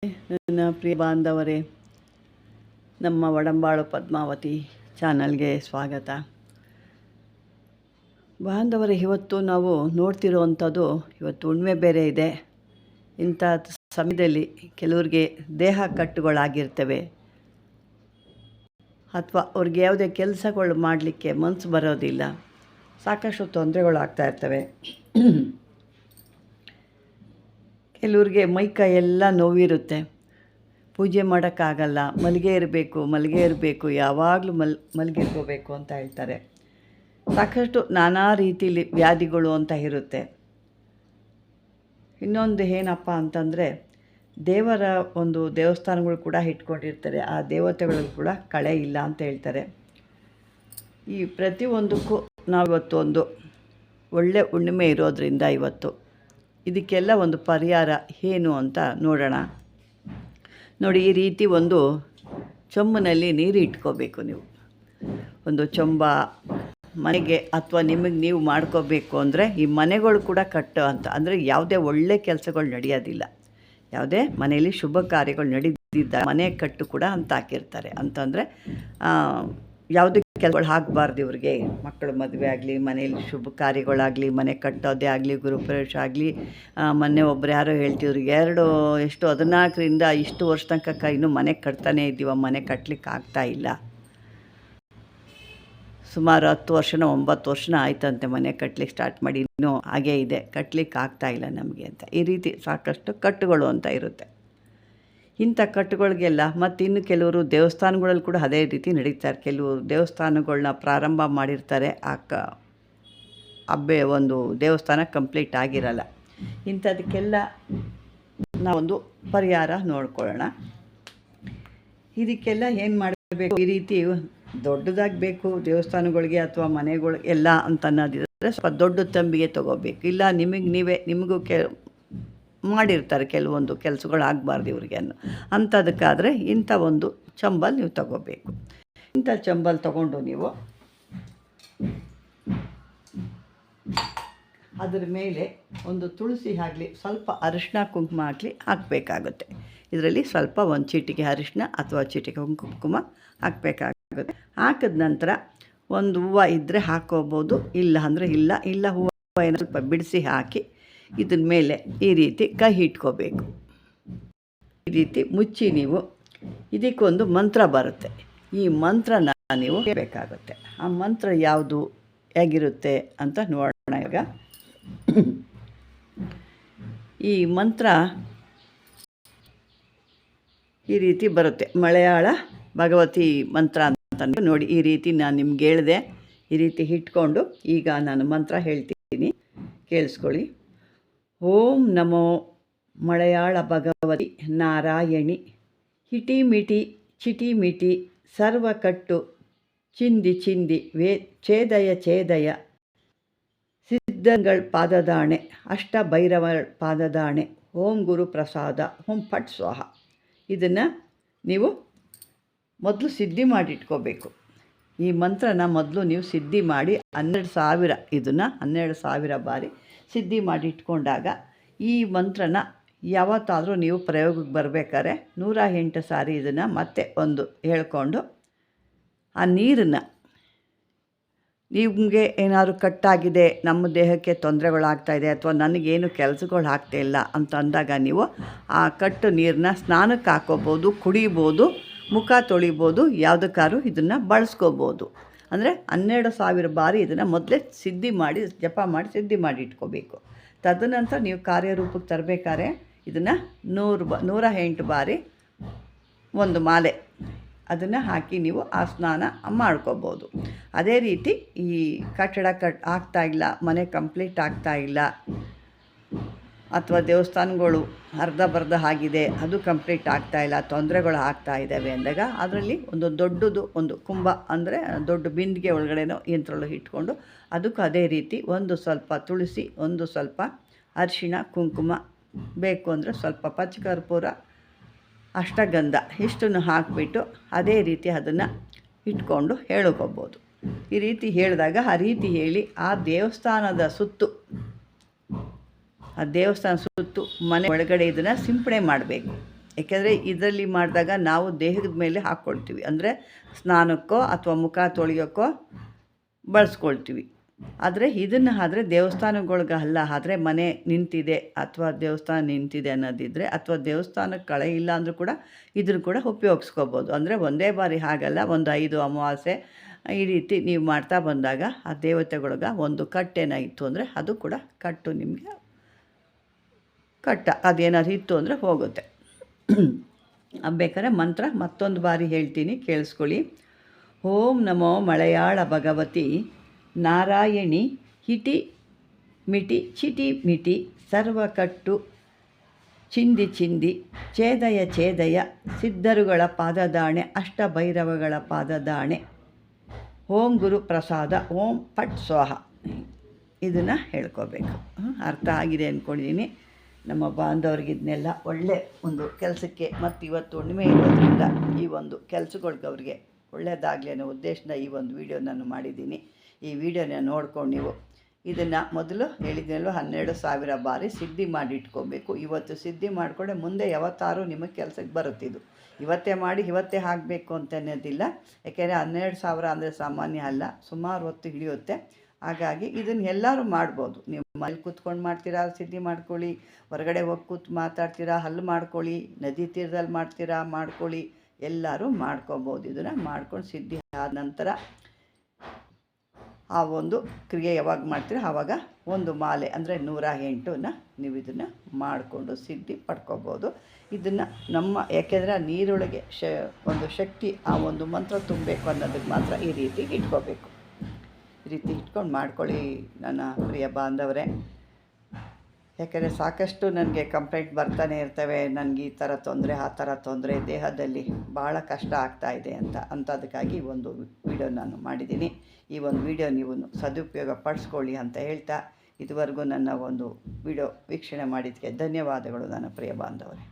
ನನ್ನ ಪ್ರಿಯ ಬಾಂಧವರೇ, ನಮ್ಮ ಒಡಂಬಾಳು ಪದ್ಮಾವತಿ ಚಾನಲ್ಗೆ ಸ್ವಾಗತ. ಬಾಂಧವರೇ, ಇವತ್ತು ನಾವು ನೋಡ್ತಿರುವಂಥದ್ದು, ಇವತ್ತು ಹುಣ್ಣಿಮೆ ಬೇರೆ ಇದೆ. ಇಂಥ ಸಮಯದಲ್ಲಿ ಕೆಲವ್ರಿಗೆ ದೇಹ ಕಟ್ಟುಗಳಾಗಿರ್ತವೆ, ಅಥವಾ ಅವ್ರಿಗೆ ಯಾವುದೇ ಕೆಲಸಗಳು ಮಾಡಲಿಕ್ಕೆ ಮನಸ್ಸು ಬರೋದಿಲ್ಲ, ಸಾಕಷ್ಟು ತೊಂದರೆಗಳು ಆಗ್ತಾಯಿರ್ತವೆ. ಕೆಲವ್ರಿಗೆ ಮೈಕೈ ಎಲ್ಲ ನೋವಿರುತ್ತೆ, ಪೂಜೆ ಮಾಡೋಕ್ಕಾಗಲ್ಲ, ಮಲಗೆ ಇರಬೇಕು, ಯಾವಾಗಲೂ ಮಲಗಿರ್ಕೋಬೇಕು ಅಂತ ಹೇಳ್ತಾರೆ. ಸಾಕಷ್ಟು ನಾನಾ ರೀತಿಲಿ ವ್ಯಾಧಿಗಳು ಅಂತ ಇರುತ್ತೆ. ಇನ್ನೊಂದು ಏನಪ್ಪ ಅಂತಂದರೆ, ದೇವರ ಒಂದು ದೇವಸ್ಥಾನಗಳು ಕೂಡ ಇಟ್ಕೊಂಡಿರ್ತಾರೆ, ಆ ದೇವತೆಗಳು ಕೂಡ ಕಳೆ ಇಲ್ಲ ಅಂತ ಹೇಳ್ತಾರೆ. ಈ ಪ್ರತಿಯೊಂದಕ್ಕೂ ನಾವಿವತ್ತು ಒಂದು ಒಳ್ಳೆ ಹುಣ್ಣಿಮೆ ಇರೋದರಿಂದ ಇವತ್ತು ಇದಕ್ಕೆಲ್ಲ ಒಂದು ಪರಿಹಾರ ಏನು ಅಂತ ನೋಡೋಣ. ನೋಡಿ, ಈ ರೀತಿ ಒಂದು ಚೊಂಬಿನಲ್ಲಿ ನೀರು ಇಟ್ಕೋಬೇಕು. ನೀವು ಒಂದು ಚೊಂಬ ಮನೆಗೆ ಅಥವಾ ನಿಮಗೆ ನೀವು ಮಾಡ್ಕೋಬೇಕು ಅಂದರೆ, ಈ ಮನೆಗಳು ಕೂಡ ಕಟ್ಟು ಅಂತ ಅಂದರೆ ಯಾವುದೇ ಒಳ್ಳೆ ಕೆಲಸಗಳು ನಡೆಯೋದಿಲ್ಲ, ಯಾವುದೇ ಮನೆಯಲ್ಲಿ ಶುಭ ಕಾರ್ಯಗಳು ನಡೆದಿದ್ದ ಮನೆ ಕಟ್ಟು ಕೂಡ ಅಂತ ಹಾಕಿರ್ತಾರೆ. ಅಂತಂದರೆ ಯಾವುದೇ ಕೆಲಸಗಳು ಆಗಬಾರ್ದು ಇವ್ರಿಗೆ. ಮಕ್ಕಳು ಮದುವೆ ಆಗಲಿ, ಮನೆಯಲ್ಲಿ ಶುಭ ಕಾರ್ಯಗಳಾಗಲಿ, ಮನೆ ಕಟ್ಟೋದೇ ಆಗಲಿ, ಗೃಹಪ್ರವೇಶ ಆಗಲಿ. ಮೊನ್ನೆ ಒಬ್ಬರು ಯಾರೋ ಹೇಳ್ತಿದ್ರು, 14ರಿಂದ ಇಷ್ಟು ವರ್ಷ ತನಕ ಇನ್ನೂ ಮನೆ ಕಟ್ತಾನೇ ಇದ್ದೀವ, ಮನೆ ಕಟ್ಟಲಿಕ್ಕೆ ಆಗ್ತಾಯಿಲ್ಲ. ಸುಮಾರು 10 ವರ್ಷನೋ 9 ವರ್ಷನ ಆಯ್ತಂತೆ ಮನೆ ಕಟ್ಟಲಿಕ್ಕೆ ಸ್ಟಾರ್ಟ್ ಮಾಡಿ, ಇನ್ನೂ ಹಾಗೇ ಇದೆ, ಕಟ್ಟಲಿಕ್ಕೆ ಆಗ್ತಾಯಿಲ್ಲ ನಮಗೆ ಅಂತ. ಈ ರೀತಿ ಸಾಕಷ್ಟು ಕಟ್ಟುಗಳು ಅಂತ ಇರುತ್ತೆ. ಇಂಥ ಕಟ್ಟುಗಳಿಗೆಲ್ಲ ಮತ್ತು ಇನ್ನು ಕೆಲವರು ದೇವಸ್ಥಾನಗಳಲ್ಲಿ ಕೂಡ ಅದೇ ರೀತಿ ನಡೀತಾರೆ. ಕೆಲವು ದೇವಸ್ಥಾನಗಳನ್ನ ಪ್ರಾರಂಭ ಮಾಡಿರ್ತಾರೆ, ಒಂದು ದೇವಸ್ಥಾನ ಕಂಪ್ಲೀಟ್ ಆಗಿರಲ್ಲ. ಇಂಥದಕ್ಕೆಲ್ಲ ನಾವೊಂದು ಪರಿಹಾರ ನೋಡ್ಕೊಳ್ಳೋಣ. ಇದಕ್ಕೆಲ್ಲ ಏನು ಮಾಡಬೇಕು, ಈ ರೀತಿ ದೊಡ್ಡದಾಗಿ ಬೇಕು ದೇವಸ್ಥಾನಗಳಿಗೆ ಅಥವಾ ಮನೆಗಳು ಎಲ್ಲ ಅಂತ ಅನ್ನೋದಿದ್ರೆ ಸ್ವಲ್ಪ ದೊಡ್ಡ ತಂಬಿಗೆ ತೊಗೋಬೇಕು. ಇಲ್ಲ ನಿಮಗೂ ಮಾಡಿರ್ತಾರೆ ಕೆಲವೊಂದು ಕೆಲಸಗಳು ಆಗಬಾರ್ದು ಇವ್ರಿಗೆ ಅಂಥದಕ್ಕಾದರೆ ಇಂಥ ಒಂದು ಚಂಬಲ್ ನೀವು ತಗೋಬೇಕು. ಇಂಥ ಚಂಬಲ್ ತಗೊಂಡು ನೀವು ಅದರ ಮೇಲೆ ಒಂದು ತುಳಸಿ ಆಗಲಿ, ಸ್ವಲ್ಪ ಅರಿಶಿನ ಕುಂಕುಮ ಆಗಲಿ ಹಾಕಬೇಕಾಗುತ್ತೆ. ಇದರಲ್ಲಿ ಸ್ವಲ್ಪ ಒಂದು ಚಿಟಿಕೆ ಅರಿಶಿನ ಅಥವಾ ಚಿಟಿಕೆ ಕುಂಕುಮ ಹಾಕಬೇಕಾಗುತ್ತೆ. ಹಾಕಿದ ನಂತರ ಒಂದು ಹೂವು ಇದ್ದರೆ ಹಾಕೋಬೋದು, ಇಲ್ಲ ಅಂದರೆ ಇಲ್ಲ ಹೂವು ಸ್ವಲ್ಪ ಬಿಡಿಸಿ ಹಾಕಿ ಇದರ ಮೇಲೆ ಈ ರೀತಿ ಕೈ ಇಟ್ಕೋಬೇಕು. ಈ ರೀತಿ ಮುಚ್ಚಿ ನೀವು ಇದಕ್ಕೊಂದು ಮಂತ್ರ ಬರುತ್ತೆ, ಈ ಮಂತ್ರನ ನೀವು ಹೇಳಬೇಕಾಗುತ್ತೆ. ಆ ಮಂತ್ರ ಯಾವುದು, ಹೇಗಿರುತ್ತೆ ಅಂತ ನೋಡೋಣ. ಈಗ ಈ ಮಂತ್ರ ಈ ರೀತಿ ಬರುತ್ತೆ, ಮಲಯಾಳ ಭಗವತಿ ಮಂತ್ರ ಅಂತ ನೋಡಿ. ಈ ರೀತಿ ನಾನು ನಿಮ್ಗೆ ಹೇಳಿದೆ, ಈ ರೀತಿ ಇಟ್ಕೊಂಡು ಈಗ ನಾನು ಮಂತ್ರ ಹೇಳ್ತೀನಿ, ಕೇಳಿಸ್ಕೊಳ್ಳಿ. ಓಂ ನಮೋ ಮಲಯಾಳ ಭಗವತಿ ನಾರಾಯಣಿ. ಹಿಟಿಮಿಟಿ ಚಿಟಿಮಿಟಿ ಸರ್ವಕಟ್ಟು ಚಿಂದಿ ಛೇದಯ ಸಿದ್ಧಗಳ ಪಾದದಾಣೆ ಅಷ್ಟಭೈರವ ಪಾದದಾಣೆ ಓಂ ಗುರು ಪ್ರಸಾದ ಓಂ ಫಟ್ ಸ್ವಾಹ. ಇದನ್ನು ನೀವು ಮೊದಲು ಸಿದ್ಧಿ ಮಾಡಿಟ್ಕೋಬೇಕು. ಈ ಮಂತ್ರನ ಮೊದಲು ನೀವು ಸಿದ್ಧಿ ಮಾಡಿ 12,000 ಇದನ್ನು 12,000 ಬಾರಿ ಸಿದ್ಧಿ ಮಾಡಿ ಇಟ್ಕೊಂಡಾಗ ಈ ಮಂತ್ರನ ಯಾವತ್ತಾದರೂ ನೀವು ಪ್ರಯೋಗಕ್ಕೆ ಬರಬೇಕಾದ್ರೆ 108 ಸಾರಿ ಇದನ್ನು ಮತ್ತೆ ಒಂದು ಹೇಳ್ಕೊಂಡು ಆ ನೀರನ್ನು, ನಿಮಗೆ ಏನಾದರೂ ಕಟ್ಟಾಗಿದೆ, ನಮ್ಮ ದೇಹಕ್ಕೆ ತೊಂದರೆಗಳಾಗ್ತಾಯಿದೆ ಅಥವಾ ನನಗೇನು ಕೆಲಸಗಳು ಆಗ್ತಾಯಿಲ್ಲ ಅಂತ ಅಂದಾಗ ನೀವು ಆ ಕಟ್ಟು ನೀರನ್ನ ಸ್ನಾನಕ್ಕೆ ಹಾಕೋಬೋದು, ಕುಡಿಬೋದು, ಮುಖ ತೊಳಿಬೋದು, ಯಾವುದಕ್ಕಾದ್ರೂ ಇದನ್ನು ಬಳಸ್ಕೋಬೋದು. ಅಂದರೆ 12,000 ಬಾರಿ ಇದನ್ನು ಮೊದಲೇ ಜಪ ಮಾಡಿ ಸಿದ್ಧಿ ಮಾಡಿ ಇಟ್ಕೋಬೇಕು. ತದನಂತರ ನೀವು ಕಾರ್ಯರೂಪಕ್ಕೆ ತರಬೇಕಾದ್ರೆ ಇದನ್ನು 108 ಬಾರಿ ಒಂದು ಮಾಲೆ ಅದನ್ನು ಹಾಕಿ ನೀವು ಆ ಸ್ನಾನ ಮಾಡ್ಕೋಬೋದು. ಅದೇ ರೀತಿ ಈ ಕಟ್ಟಡ ಆಗ್ತಾಯಿಲ್ಲ, ಮನೆ ಕಂಪ್ಲೀಟ್ ಆಗ್ತಾಯಿಲ್ಲ, ಅಥವಾ ದೇವಸ್ಥಾನಗಳು ಅರ್ಧ ಆಗಿದೆ, ಅದು ಕಂಪ್ಲೀಟ್ ಆಗ್ತಾಯಿಲ್ಲ, ತೊಂದರೆಗಳು ಆಗ್ತಾಯಿದ್ದಾವೆ ಅಂದಾಗ ಅದರಲ್ಲಿ ಒಂದು ದೊಡ್ಡದು ಒಂದು ಕುಂಭ ಅಂದರೆ ದೊಡ್ಡ ಬಿಂದಿಗೆ ಒಳಗಡೆನೋ ಯಂತ್ರಗಳು ಇಟ್ಕೊಂಡು ಅದಕ್ಕೂ ಅದೇ ರೀತಿ ಒಂದು ಸ್ವಲ್ಪ ತುಳಸಿ, ಒಂದು ಸ್ವಲ್ಪ ಅರಿಶಿಣ ಕುಂಕುಮ, ಬೇಕು ಅಂದರೆ ಸ್ವಲ್ಪ ಪಚ್ಚಕರ್ಪೂರ, ಅಷ್ಟಗಂಧ ಇಷ್ಟನ್ನು ಹಾಕಿಬಿಟ್ಟು ಅದೇ ರೀತಿ ಅದನ್ನು ಇಟ್ಕೊಂಡು ಹೇಳ್ಕೋಬೋದು. ಈ ರೀತಿ ಹೇಳಿದಾಗ ಆ ರೀತಿ ಹೇಳಿ ಆ ದೇವಸ್ಥಾನದ ಸುತ್ತು ಆ ದೇವಸ್ಥಾನ ಸುತ್ತು ಮನೆ ಒಳಗಡೆ ಇದನ್ನು ಸಿಂಪಡಣೆ ಮಾಡಬೇಕು. ಏಕೆಂದರೆ ಇದರಲ್ಲಿ ಮಾಡಿದಾಗ ನಾವು ದೇಹದ ಮೇಲೆ ಹಾಕ್ಕೊಳ್ತೀವಿ, ಅಂದರೆ ಸ್ನಾನಕ್ಕೋ ಅಥವಾ ಮುಖ ತೊಳೆಯೋಕ್ಕೋ ಬಳಸ್ಕೊಳ್ತೀವಿ. ಆದರೆ ಇದನ್ನು ಆದರೆ ದೇವಸ್ಥಾನಗಳ್ಗೆ ಅಲ್ಲ, ಆದರೆ ಮನೆ ನಿಂತಿದೆ ಅಥವಾ ದೇವಸ್ಥಾನ ನಿಂತಿದೆ ಅನ್ನೋದಿದ್ದರೆ ಅಥವಾ ದೇವಸ್ಥಾನಕ್ಕೆ ಕಳೆ ಇಲ್ಲ ಅಂದರೂ ಕೂಡ ಇದನ್ನು ಕೂಡ ಉಪಯೋಗಿಸ್ಕೋಬೋದು. ಅಂದರೆ ಒಂದೇ ಬಾರಿ ಹಾಗಲ್ಲ, ಒಂದು 5 ಅಮಾವಾಸ್ಯೆ ಈ ರೀತಿ ನೀವು ಮಾಡ್ತಾ ಬಂದಾಗ ಆ ದೇವತೆಗಳ್ಗೆ ಒಂದು ಕಟ್ಟೇನಾಯಿತು ಅಂದರೆ ಅದು ಕೂಡ ಕಟ್ಟು ನಿಮಗೆ ಅದೇನಾದ್ರು ಇತ್ತು ಅಂದರೆ ಹೋಗುತ್ತೆ. ಬೇಕಾದ್ರೆ ಮಂತ್ರ ಮತ್ತೊಂದು ಬಾರಿ ಹೇಳ್ತೀನಿ, ಕೇಳಿಸ್ಕೊಳ್ಳಿ. ಓಂ ನಮೋ ಮಲಯಾಳ ಭಗವತಿ ನಾರಾಯಣಿ ಹಿಟಿ ಮಿಟಿ ಚಿಟಿ ಮಿಟಿ ಸರ್ವಕಟ್ಟು ಚಿಂದಿ ಚಿಂದಿ ಛೇದಯ ಛೇದಯ ಸಿದ್ಧರುಗಳ ಪಾದದಾಣೆ ಅಷ್ಟಭೈರವಗಳ ಪಾದದಾಣೆ ಓಂ ಗುರು ಪ್ರಸಾದ ಓಂ ಪಟ್ ಸ್ವಾಹ. ಇದನ್ನು ಹೇಳ್ಕೋಬೇಕು. ಅರ್ಥ ಆಗಿದೆ ಅಂದ್ಕೊಂಡಿದ್ದೀನಿ. ನಮ್ಮ ಬಾಂಧವ್ರಿಗೆ ಇದನ್ನೆಲ್ಲ ಒಳ್ಳೆ ಒಂದು ಕೆಲಸಕ್ಕೆ ಮತ್ತು ಇವತ್ತು ಹುಣ್ಣಿಮೆ ಇರೋದ್ರಿಂದ ಈ ಒಂದು ಕೆಲಸಗಳಿಗೆ ಅವ್ರಿಗೆ ಒಳ್ಳೆಯದಾಗಲಿ ಅನ್ನೋ ಉದ್ದೇಶದಿಂದ ಈ ಒಂದು ವಿಡಿಯೋ ನಾನು ಮಾಡಿದ್ದೀನಿ. ಈ ವಿಡಿಯೋನ ನೋಡ್ಕೊಂಡು ನೀವು ಇದನ್ನು ಮೊದಲು ಹೇಳಿದ್ನಲ್ಲೋ 12,000 ಬಾರಿ ಸಿದ್ಧಿ ಮಾಡಿ ಇಟ್ಕೋಬೇಕು. ಇವತ್ತು ಸಿದ್ಧಿ ಮಾಡಿಕೊಂಡೆ ಮುಂದೆ ಯಾವತ್ತಾರು ನಿಮಗೆ ಕೆಲಸಕ್ಕೆ ಬರುತ್ತಿದ್ದು. ಇವತ್ತೇ ಮಾಡಿ ಇವತ್ತೇ ಆಗಬೇಕು ಅಂತ ಅನ್ನೋದಿಲ್ಲ, ಯಾಕೆಂದರೆ 12,000 ಅಂದರೆ ಸಾಮಾನ್ಯ ಅಲ್ಲ, ಸುಮಾರು ಹೊತ್ತು ಹಿಡಿಯುತ್ತೆ. ಹಾಗಾಗಿ ಇದನ್ನು ಎಲ್ಲರೂ ಮಾಡ್ಬೋದು. ನೀವು ಮನೇಲಿ ಕೂತ್ಕೊಂಡು ಮಾಡ್ತೀರಾ, ಸಿದ್ಧಿ ಮಾಡ್ಕೊಳ್ಳಿ. ಹೊರಗಡೆ ಹೋಗಿ ಕೂತು ಮಾತಾಡ್ತೀರಾ, ಹಲ್ಲು ಮಾಡ್ಕೊಳ್ಳಿ. ನದಿ ತೀರದಲ್ಲಿ ಮಾಡ್ತೀರಾ, ಮಾಡ್ಕೊಳ್ಳಿ. ಎಲ್ಲರೂ ಮಾಡ್ಕೊಬೋದು. ಇದನ್ನು ಮಾಡ್ಕೊಂಡು ಸಿದ್ಧಿ ಆದ ನಂತರ ಆ ಒಂದು ಕ್ರಿಯೆ ಯಾವಾಗ ಮಾಡ್ತೀರಾ ಆವಾಗ ಒಂದು ಮಾಲೆ ಅಂದರೆ 108ನ ನೀವು ಇದನ್ನು ಮಾಡಿಕೊಂಡು ಸಿದ್ಧಿ ಪಡ್ಕೋಬೋದು. ಇದನ್ನು ಯಾಕೆಂದರೆ ನೀರೊಳಗೆ ಒಂದು ಶಕ್ತಿ, ಆ ಒಂದು ಮಂತ್ರ ತುಂಬಬೇಕು ಅನ್ನೋದಕ್ಕೆ ಮಾತ್ರ ಈ ರೀತಿ ಇಟ್ಕೋಬೇಕು. ಈ ರೀತಿ ಇಟ್ಕೊಂಡು ಮಾಡ್ಕೊಳ್ಳಿ ನನ್ನ ಪ್ರಿಯ ಬಾಂಧವರೇ. ಯಾಕೆಂದರೆ ಸಾಕಷ್ಟು ನನಗೆ ಕಂಪ್ಲೇಂಟ್ ಬರ್ತಾನೆ ಇರ್ತವೆ, ನನಗೆ ಈ ಥರ ತೊಂದರೆ ಆ ಥರ ತೊಂದರೆ, ದೇಹದಲ್ಲಿ ಭಾಳ ಕಷ್ಟ ಆಗ್ತಾಯಿದೆ ಅಂಥದಕ್ಕಾಗಿ ಒಂದು ವಿಡಿಯೋ ನಾನು ಮಾಡಿದ್ದೀನಿ. ಈ ಒಂದು ವಿಡಿಯೋ ನೀವು ಸದುಪಯೋಗ ಪಡಿಸ್ಕೊಳ್ಳಿ ಅಂತ ಹೇಳ್ತಾ, ಇದುವರೆಗೂ ನನ್ನ ಒಂದು ವಿಡಿಯೋ ವೀಕ್ಷಣೆ ಮಾಡಿದ್ದಕ್ಕೆ ಧನ್ಯವಾದಗಳು ನನ್ನ ಪ್ರಿಯ ಬಾಂಧವರೇ.